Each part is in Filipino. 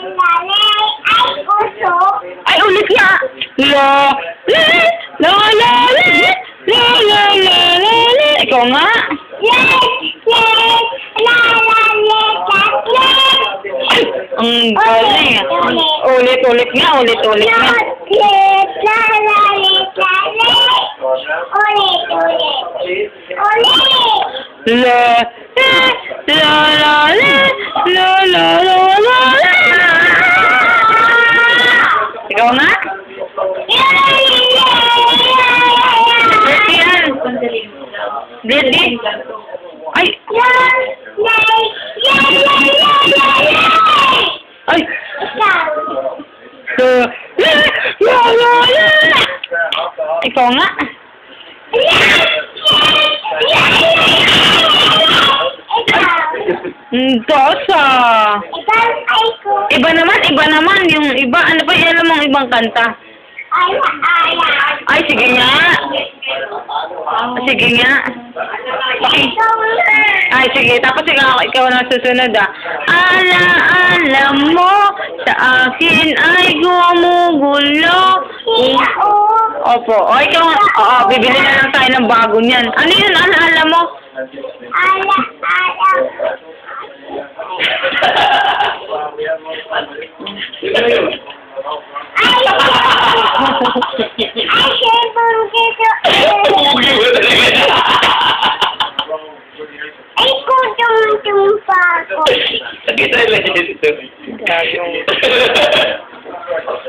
Ay, uso. Ay, ulit nga! La, la, la, la, la, la, la, la, la, la. Ikaw nga. Ay, ang galing. Ulit nga. La, la, la, la, la, la, la, la, la. Ikaw nga? Ready yan. Ready? Ay! Ay! Ikaw nga? Dosa. Iba naman. Yung iba, ano pa yan mong ibang kanta? Ay, sige nga. Ay, sige. Tapos ikaw na susunod Ala mo, sa akin ay gumugulo. Opo. O, ikaw, bibili na lang tayo ng bago niyan. Ano yun? Ala mo?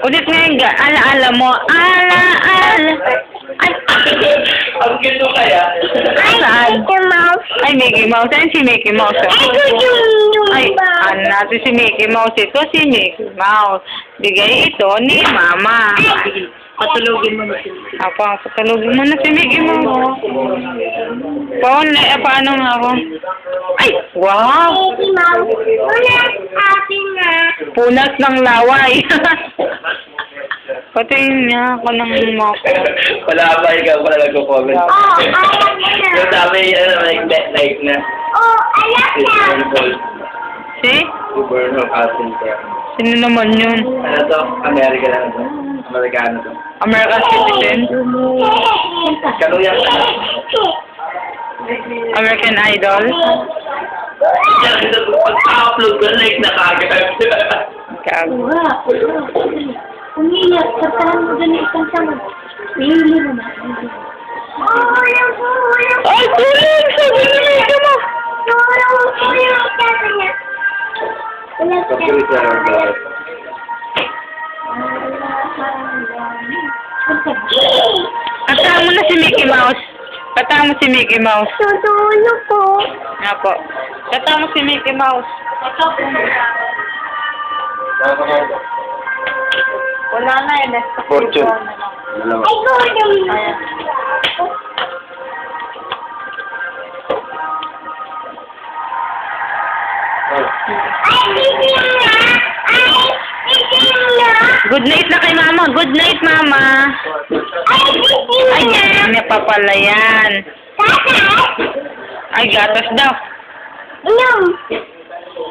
Ulit nga, ala mo. Ang gito kaya? Ay, Mickey Mouse. Ay, si Mickey Mouse. Ay, ano natin si Mickey Mouse. Ito si Mickey Mouse. Bigay ito ni Mama. Patulogin mo na si Mickey. Patulogin mo na si Mickey Mouse. Paano nga ako? Ay, wow! Mickey Mouse, ulit atin na. Punas ng laway. Patingin niya ako ng mako. Wala ba ikaw pala nagko-comment? Alam na. Yung sabi, like na. Alam na. Si? Gobernador Asin ka. Sino naman yun? Ano to? Amerika lang to. Amerikano to. American citizen? Kaluyan ka na. American Idol? Yan, pag-upload ko, like na kagad. Gago. Umiiyak, sasahan mo dyan isang samad. Pili mo na. Ay, tuloy! Sabi ni Mickey mo! Katahan mo na si Mickey Mouse. Katahan mo si Mickey Mouse. Tutulog po. Nga po. Katahan mo si Mickey Mouse. Wala na eh. Fortune. Ay, gulong. Good night na kay Mama. Good night, Mama. Ay, yan pa pala yan. Ay, gatas daw. Inom.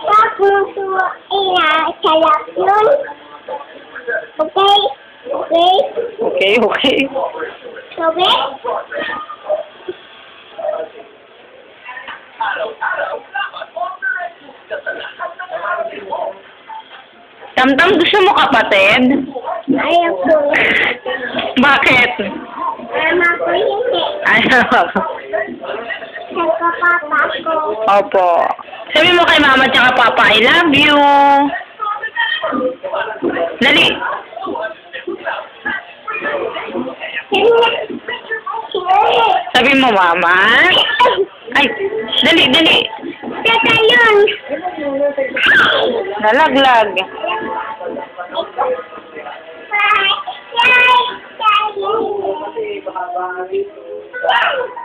Tapos salap nun. Okay? Okay. Okay? Tamtam, gusto mo kapatid? Ayaw ko. Bakit? Mama ko hindi. Ayaw. Nagpapapa ko. Opo. Sabi mo kay Mama tsaka Papa, I love you. Dali. Sabi mo, Mama. Ay, dali. Tatalon. Nalaglag. Bye.